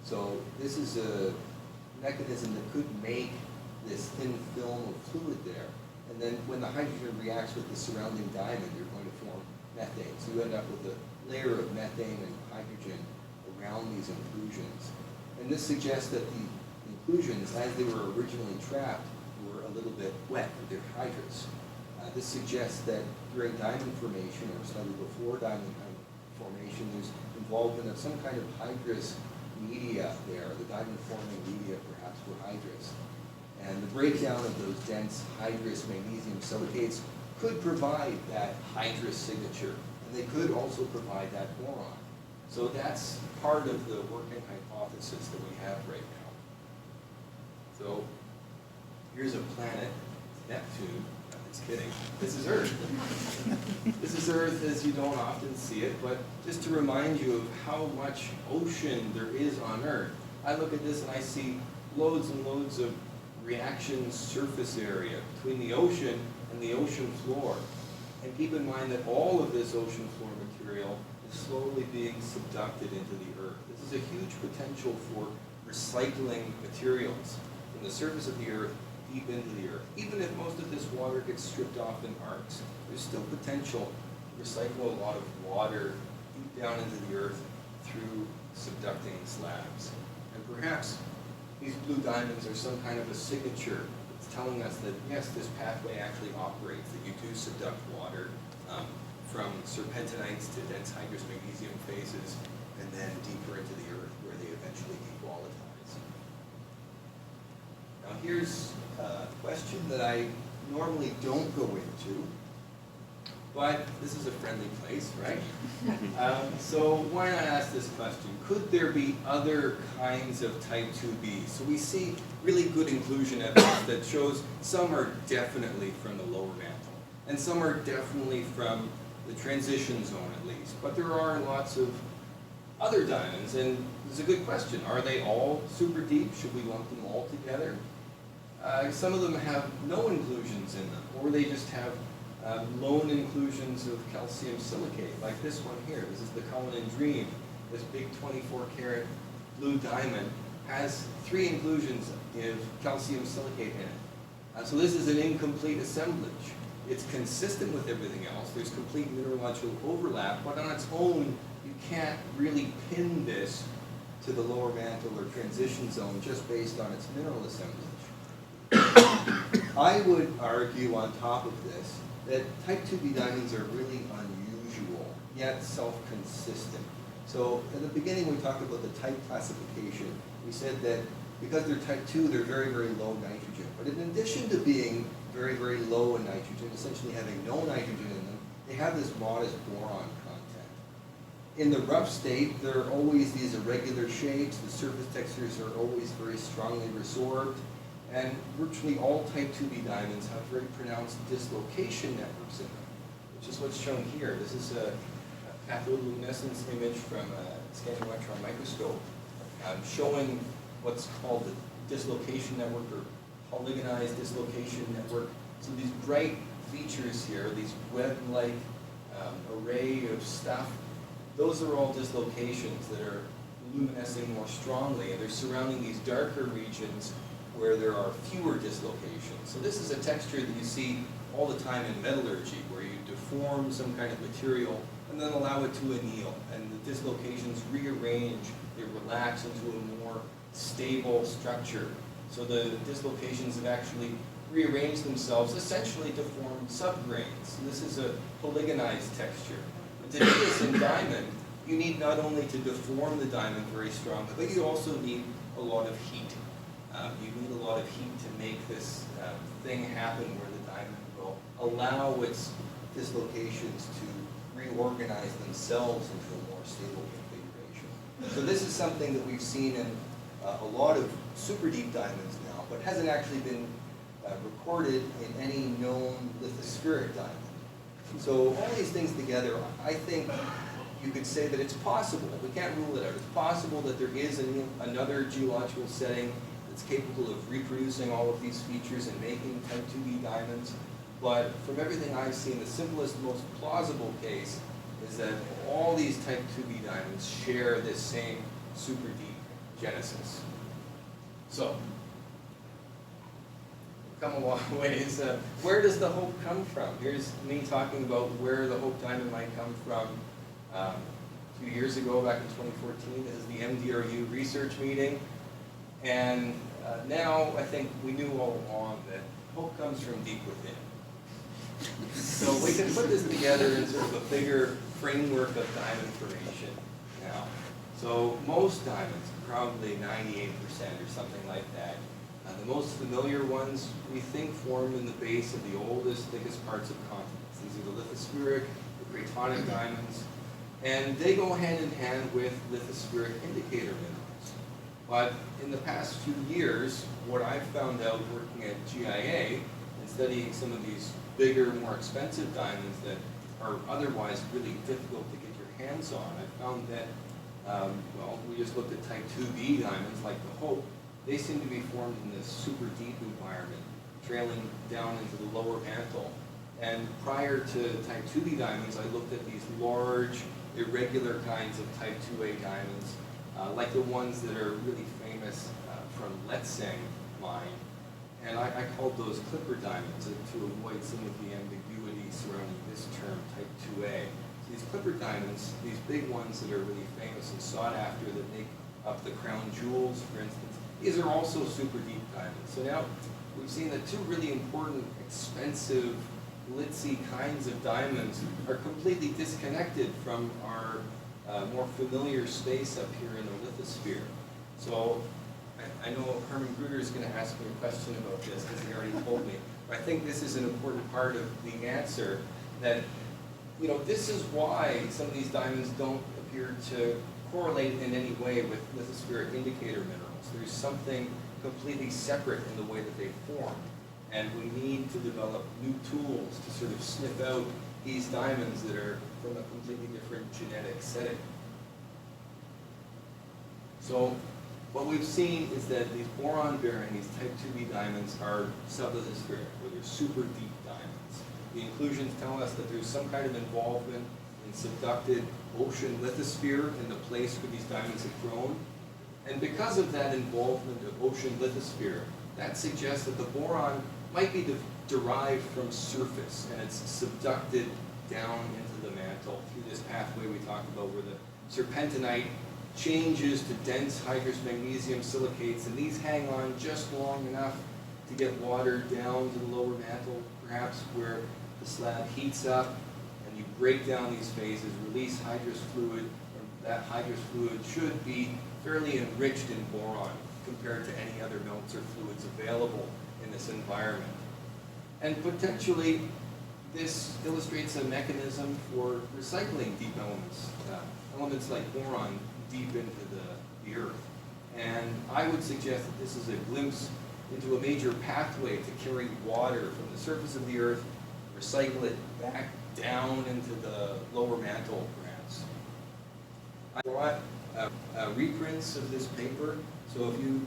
So this is a mechanism that could make this thin film of fluid there. And then when the hydrogen reacts with the surrounding diamond, you're going to form methane. So you end up with a layer of methane and hydrogen around these inclusions. And this suggests that the inclusions, as they were originally trapped, were a little bit wet, or they're hydrous. This suggests that during diamond formation, or slightly before diamond formation, there's involvement of some kind of hydrous media there. The diamond-forming media perhaps were hydrous. And the breakdown of those dense hydrous magnesium silicates could provide that hydrous signature, and they could also provide that boron. So that's part of the working hypothesis that we have right now. So here's a planet, Neptune. No, just kidding. This is Earth. This is Earth as you don't often see it, but just to remind you of how much ocean there is on Earth. I look at this and I see loads and loads of reaction surface area between the ocean and the ocean floor. And keep in mind that all of this ocean floor material is slowly being subducted into the Earth. This is a huge potential for recycling materials from the surface of the Earth deep into the Earth. Even if most of this water gets stripped off in arcs, there's still potential to recycle a lot of water deep down into the Earth through subducting slabs. And perhaps these blue diamonds are some kind of a signature. It's telling us that, yes, this pathway actually operates, that you do subduct water from serpentinites to dense hydrous magnesium phases, and then deeper into the Earth where they eventually devolatize. Now here's a question that I normally don't go into, but this is a friendly place, right? So why not ask this question? Could there be other kinds of type 2B? So we see really good inclusion evidence that shows some are definitely from the lower mantle, and some are definitely from the transition zone at least. But there are lots of other diamonds, and it's a good question. Are they all super deep? Should we lump them all together? Some of them have no inclusions in them, or they just have lone inclusions of calcium silicate, like this one here. This is the Cullinan Dream. This big 24-karat blue diamond has 3 inclusions of calcium silicate in it. So this is an incomplete assemblage. It's consistent with everything else. There's complete mineralogical overlap, but on its own, you can't really pin this to the lower mantle or transition zone just based on its mineral assemblage. I would argue on top of this that type 2B diamonds are really unusual, yet self-consistent. So at the beginning we talked about the type classification. We said that because they're type 2, they're very, very low nitrogen. But in addition to being very, very low in nitrogen, essentially having no nitrogen in them, they have this modest boron content. In the rough state, there are always these irregular shapes. The surface textures are always very strongly resorbed. And virtually all type 2B diamonds have very pronounced dislocation networks in them, which is what's shown here. This is a cathodoluminescence image from a scanning electron microscope showing what's called the dislocation network, or polygonized dislocation network. So these bright features here, these web-like array of stuff, those are all dislocations that are luminescing more strongly, and they're surrounding these darker regions where there are fewer dislocations. So this is a texture that you see all the time in metallurgy, where you deform some kind of material and then allow it to anneal, and the dislocations rearrange, they relax into a more stable structure. So the dislocations have actually rearranged themselves essentially to form subgrains. So this is a polygonized texture. But to do this in diamond, you need not only to deform the diamond very strongly, but you also need a lot of heat. You need a lot of heat to make this thing happen where the diamond will allow its dislocations to reorganize themselves into a more stable configuration. So this is something that we've seen in a lot of super deep diamonds now, but hasn't actually been recorded in any known lithospheric diamond. So all these things together, I think you could say that it's possible, we can't rule it out, it's possible that there is another geological setting that's capable of reproducing all of these features and making type 2B diamonds. But from everything I've seen, the simplest, most plausible case is that all these type 2B diamonds share this same super deep genesis. So, we've come a long ways. Where does the hope come from? Here's me talking about where the hope diamond might come from. A few years ago, back in 2014, this is the MDRU research meeting. And now I think we knew all along that hope comes from deep within. So we can put this together in sort of a bigger framework of diamond formation now. So most diamonds, probably 98% or something like that. The most familiar ones we think form in the base of the oldest, thickest parts of continents. These are the lithospheric, the cratonic diamonds, and they go hand in hand with lithospheric indicator minerals. But in the past few years, what I've found out working at GIA and studying some of these bigger, more expensive diamonds that are otherwise really difficult to get your hands on, I found that, well, we just looked at type 2B diamonds like the Hope. They seem to be formed in this super deep environment, trailing down into the lower mantle. And prior to type 2B diamonds, I looked at these large, irregular kinds of type 2A diamonds, like the ones that are really famous from Letseng mine. And I called those clipper diamonds to avoid some of the ambiguity surrounding this term, type 2A. So these clipper diamonds, these big ones that are really famous and sought after that make up the crown jewels, for instance, these are also super deep diamonds. So now we've seen that two really important, expensive, glitzy kinds of diamonds are completely disconnected from our more familiar space up here in the lithosphere. So I know Herman Gruder is going to ask me a question about this because he already told me. But I think this is an important part of the answer that, you know, this is why some of these diamonds don't appear to correlate in any way with lithospheric indicator minerals. There's something completely separate in the way that they form. And we need to develop new tools to sort of sniff out these diamonds that are from a completely different genetic setting. So what we've seen is that these boron-bearing, these type 2B diamonds are sublithospheric, or they're super deep diamonds. The inclusions tell us that there's some kind of involvement in subducted ocean lithosphere in the place where these diamonds have grown. And because of that involvement of ocean lithosphere, that suggests that the boron might be derived from surface, and it's subducted down into the mantle through this pathway we talked about where the serpentinite changes to dense hydrous magnesium silicates, and these hang on just long enough to get water down to the lower mantle, perhaps where the slab heats up, and you break down these phases, release hydrous fluid, and that hydrous fluid should be fairly enriched in boron compared to any other melts or fluids available in this environment. And potentially, this illustrates a mechanism for recycling deep elements, elements like boron deep into the earth. And I would suggest that this is a glimpse into a major pathway to carry water from the surface of the earth, recycle it back down into the lower mantle, perhaps. I brought reprints of this paper, so if you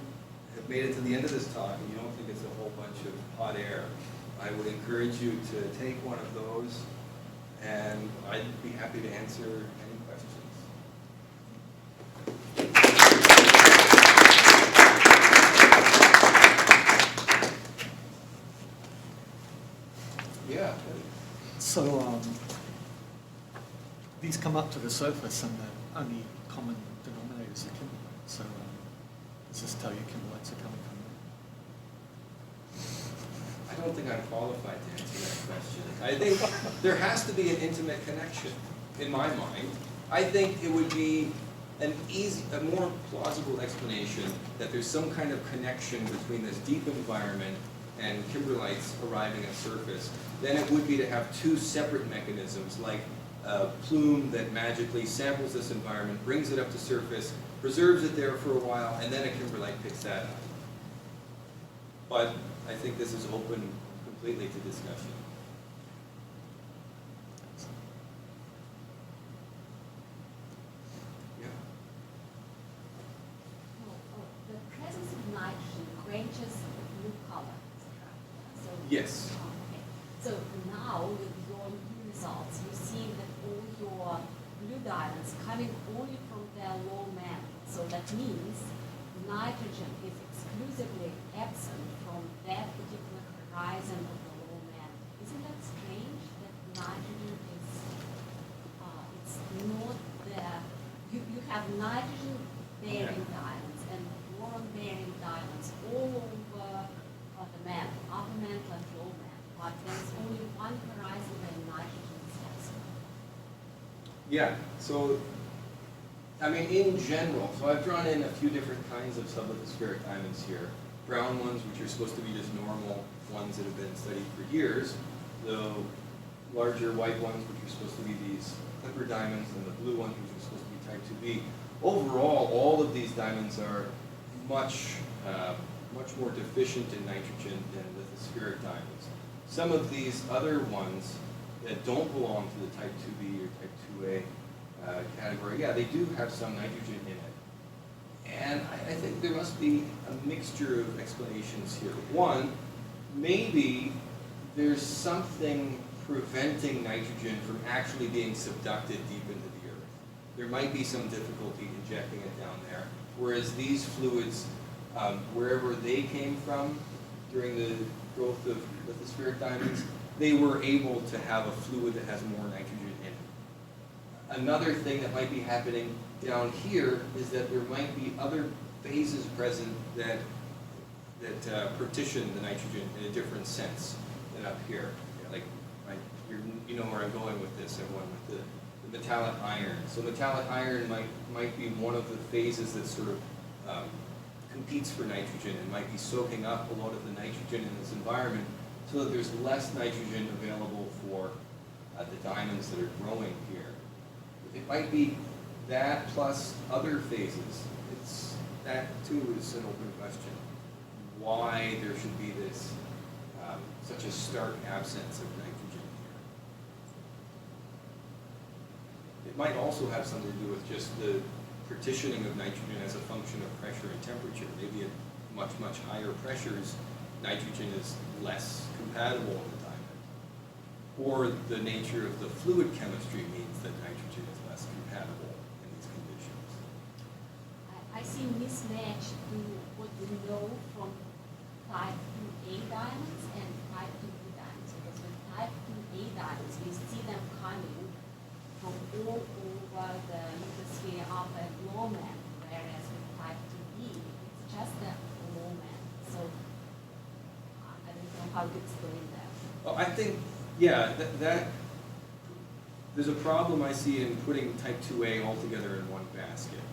have made it to the end of this talk and you don't think it's a whole bunch of hot air, I would encourage you to take one of those, and I'd be happy to answer any questions. Yeah. So these come up to the surface and the only common denominator is the kimberlite. So does this tell you kimberlites are coming from there? I don't think I'm qualified to answer that question. I think there has to be an intimate connection in my mind. I think it would be a more plausible explanation that there's some kind of connection between this deep environment and kimberlites arriving at surface, then it would be to have two separate mechanisms, like a plume that magically samples this environment, brings it up to surface, preserves it there for a while, and then a kimberlite picks that up. But I think this is open completely to discussion. Yeah. The presence of nitrogen quenches blue color, etc. So, Yes. okay. So now with your new results, you see that all your blue diamonds coming only from their low mantle. So that means nitrogen is exclusively absent from that particular horizon of the low mantle. Isn't that strange that nitrogen is, it's not there? You have nitrogen bearing diamonds and boron bearing diamonds all over the mantle, upper mantle and lower mantle, but there's only one horizon where nitrogen is absent. Yeah, so, I mean, in general, so I've drawn in a few different kinds of sublithospheric diamonds here. Brown ones, which are supposed to be just normal ones that have been studied for years. The larger white ones, which are supposed to be these clipper diamonds, and the blue ones, which are supposed to be type 2B. Overall, all of these diamonds are much more deficient in nitrogen than lithospheric diamonds. Some of these other ones that don't belong to the type 2B or type 2A category, yeah, they do have some nitrogen in it. And I think there must be a mixture of explanations here. One, maybe there's something preventing nitrogen from actually being subducted deep into the earth. There might be some difficulty injecting it down there, whereas these fluids, wherever they came from during the growth of lithospheric diamonds, they were able to have a fluid that has more nitrogen in it. Another thing that might be happening down here is that there might be other phases present that partition the nitrogen in a different sense than up here. Like, you know where I'm going with this, everyone, with the metallic iron. So metallic iron might be one of the phases that sort of competes for nitrogen and might be soaking up a lot of the nitrogen in this environment so that there's less nitrogen available for the diamonds that are growing here. It might be that plus other phases. That too is an open question. Why there should be this such a stark absence of nitrogen here. It might also have something to do with just the partitioning of nitrogen as a function of pressure and temperature. Maybe at much, much higher pressures, nitrogen is less compatible in the diamond. Or the nature of the fluid chemistry means that nitrogen is less compatible in these conditions. I see mismatch to what we know from type 2A diamonds and type 2B diamonds. Because with type 2A diamonds, we see them coming from all over the lithosphere upper and lower mantle, whereas with type 2B, it's just the lower mantle. So I don't know how to explain that. Well, I think, yeah, that there's a problem I see in putting type 2A all together in one basket.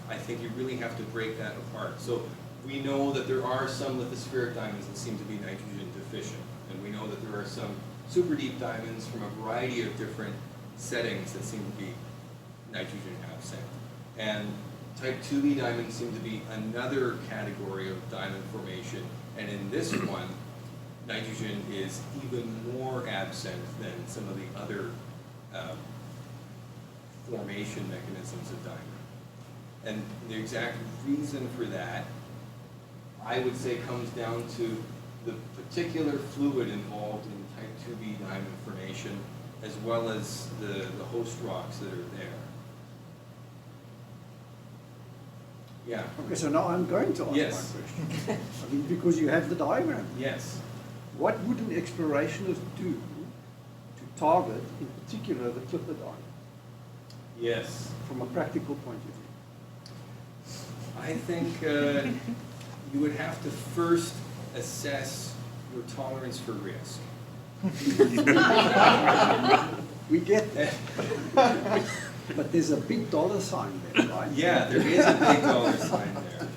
I think you really have to break that apart. So we know that there are some lithospheric diamonds that seem to be nitrogen deficient, and we know that there are some super deep diamonds from a variety of different settings that seem to be nitrogen absent. And type 2B diamonds seem to be another category of diamond formation, and in this one, nitrogen is even more absent than some of the other formation mechanisms of diamond. And the exact reason for that, I would say, comes down to the particular fluid involved in type 2B diamond formation, as well as the host rocks that are there. Yeah. Okay, so now I'm going to ask Yes. my question. I mean, because you have the diagram. Yes. What would an explorationist do to target, in particular, the clipper diamond, Yes. from a practical point of view? I think you would have to first assess your tolerance for risk. We get that. But there's a big dollar sign there, right? Yeah, there is a big dollar sign there.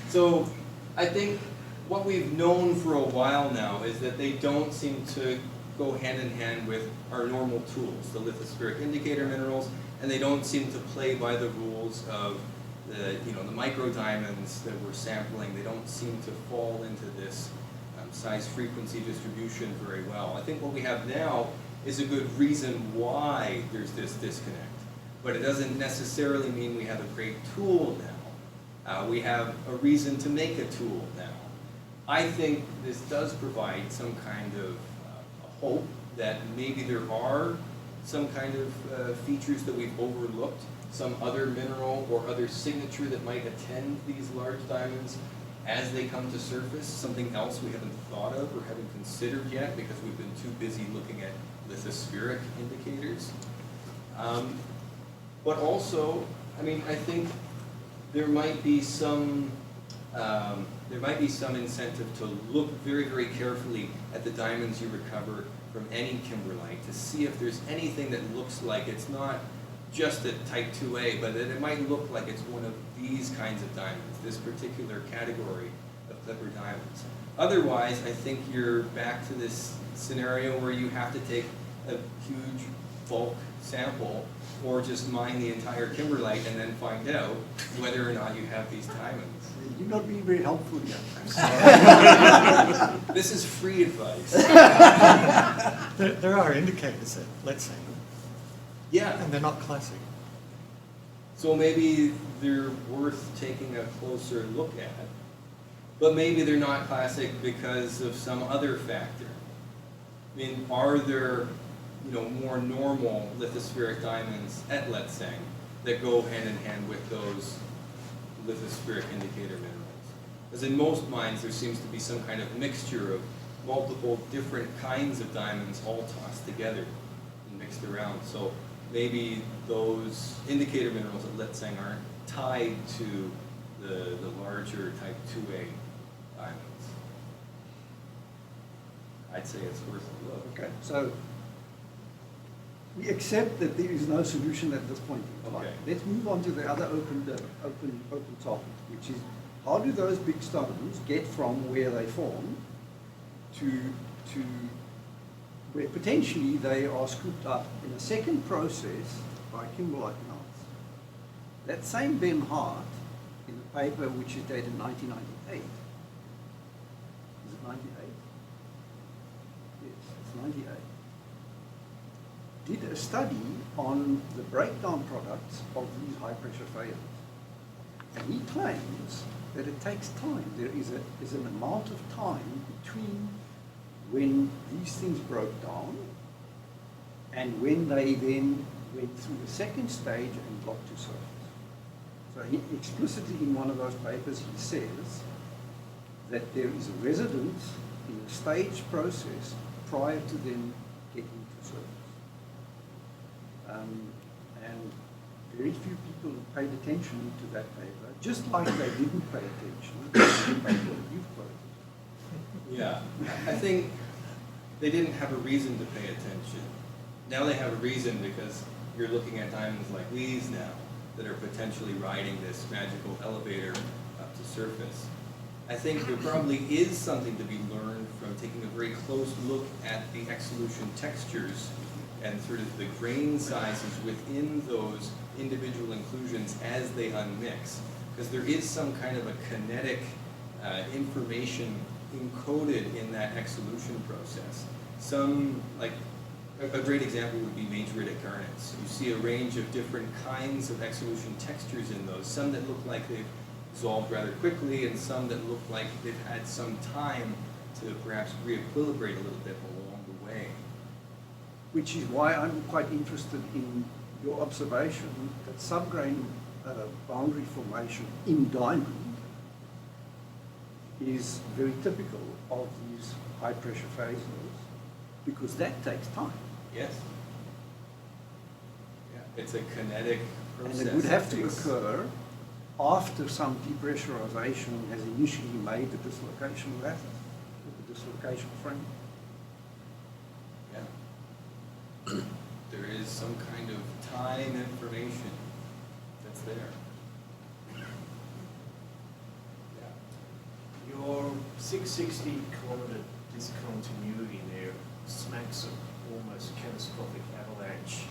So I think what we've known for a while now is that they don't seem to go hand in hand with our normal tools, the lithospheric indicator minerals, and they don't seem to play by the rules of the, the micro diamonds that we're sampling. They don't seem to fall into this size frequency distribution very well. I think what we have now is a good reason why there's this disconnect, but it doesn't necessarily mean we have a great tool now. We have a reason to make a tool now. I think this does provide some kind of hope that maybe there are some kind of features that we've overlooked, some other mineral or other signature that might attend these large diamonds as they come to surface, something else we haven't thought of or haven't considered yet because we've been too busy looking at lithospheric indicators. But also, I think there might be some incentive to look very, very carefully at the diamonds you recover from any kimberlite to see if there's anything that looks like it's not just a type 2A, but that it might look like it's one of these kinds of diamonds, this particular category of clipper diamonds. Otherwise, I think you're back to this scenario where you have to take a huge bulk sample or just mine the entire kimberlite and then find out whether or not you have these diamonds. You're not being very helpful here. This is free advice. There are indicators that, let's say, Yeah. and they're not classic. So maybe they're worth taking a closer look at, but maybe they're not classic because of some other factor. Are there, more normal lithospheric diamonds at Letseng that go hand in hand with those lithospheric indicator minerals? As in most mines, there seems to be some kind of mixture of multiple different kinds of diamonds all tossed together and mixed around. So maybe those indicator minerals at Letseng aren't tied to the larger type 2A diamonds. I'd say it's worth a look. Okay, so we accept that there is no solution at this point in time. Okay. Let's move on to the other open topic, which is how do those big stones get from where they form to where potentially they are scooped up in a second process by kimberlite melts. That same Ben Hart, in a paper which is dated 1998, is it 98? Yes, it's 98. Did a study on the breakdown products of these high pressure failures. And he claims that it takes time. There is an amount of time between when these things broke down and when they then went through the second stage and got to surface. So he explicitly in one of those papers he says that there is a residence in a staged process prior to them getting to surface. And very few people paid attention to that paper, just like they didn't pay attention to the paper you've quoted. Yeah, I think they didn't have a reason to pay attention. Now they have a reason because you're looking at diamonds like these now that are potentially riding this magical elevator up to surface. I think there probably is something to be learned from taking a very close look at the exsolution textures and sort of the grain sizes within those individual inclusions as they unmix. Because there is some kind of a kinetic information encoded in that exsolution process. Some, like, a great example would be majoritic garnets. You see a range of different kinds of exsolution textures in those, some that look like they've dissolved rather quickly and some that look like they've had some time to perhaps re-equilibrate a little bit along the way. Which is why I'm quite interested in your observation that subgrain boundary formation in diamond is very typical of these high pressure phases because that takes time. Yes. Yeah, it's a kinetic process. And it would have to occur after some depressurization has initially made the dislocation lattice, the dislocation frame. Yeah. there is some kind of time information that's there. Yeah. Your 660 kilometre discontinuity there smacks of almost catastrophic avalanche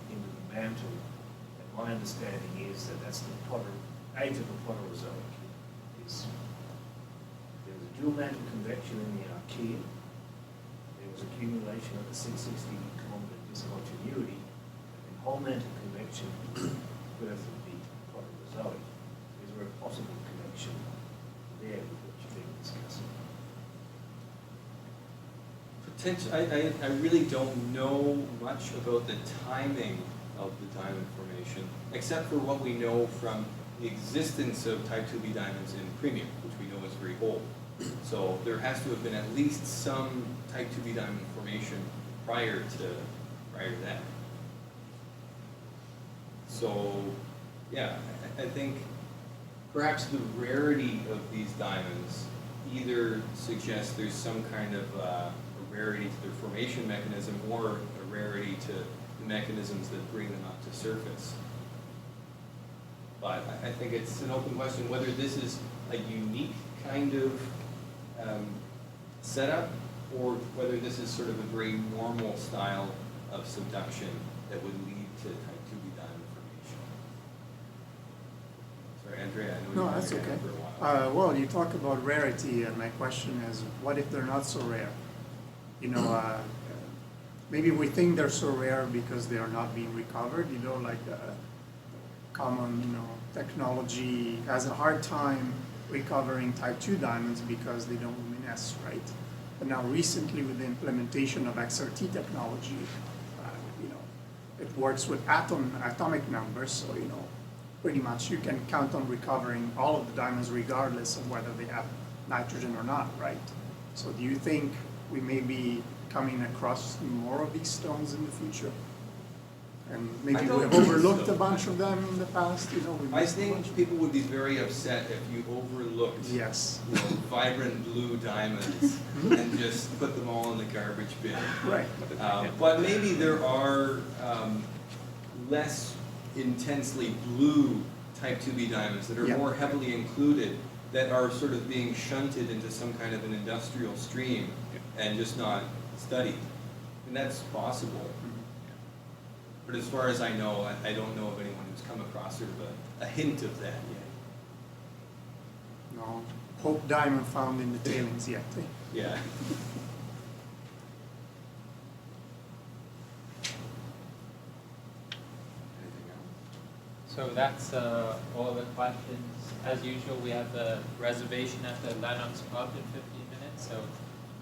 into the mantle. And my understanding is that that's the age of the Proterozoic. There was a dual mantle convection in the Archean. There was accumulation of the 660 kilometre discontinuity, and then whole mantle convection birth of the Proterozoic. Is there a possible connection there with what you've been discussing? I really don't know much about the timing of the diamond formation, except for what we know from the existence of type 2B diamonds in premium, which we know is very old. So there has to have been at least some type 2B diamond formation prior to that. So yeah, I think perhaps the rarity of these diamonds either suggests there's some kind of a rarity to their formation mechanism or a rarity to the mechanisms that bring them up to surface. But I think it's an open question whether this is a unique kind of setup or whether this is sort of a very normal style of subduction that would lead to type 2B diamond formation. Sorry, Andrea, I know No, you've that's been here okay. for a while. Well, you talk about rarity, and my question is, what if they're not so rare? You know, maybe we think they're so rare because they are not being recovered. You know, like common, you know, technology has a hard time recovering type 2 diamonds because they don't luminesce, right? But now recently with the implementation of XRT technology, you know, it works with atomic numbers, so, you know, pretty much you can count on recovering all of the diamonds regardless of whether they have nitrogen or not, right? So do you think we may be coming across more of these stones in the future? And maybe I we don't have think overlooked so. a bunch of them in the past, you know? we I missed a bunch think of people would be very upset if you overlooked Yes, you know, vibrant blue diamonds and just put them all in the garbage bin. right. But maybe there are less intensely blue type 2B diamonds that are Yeah. more heavily included that are sort of being shunted into some kind of an industrial stream and just not studied. And that's possible. But as far as I know, I don't know of anyone who's come across sort of a hint of that yet. No, Hope diamond found in the tailings yet. Eh? Yeah. Anything else? So that's all the questions. As usual, we have a reservation at the Lennox Pub in 15 minutes, so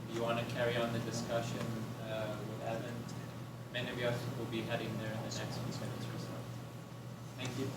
if you want to carry on the discussion with Evan, many of us will be heading there in the next few minutes or so. Thank you.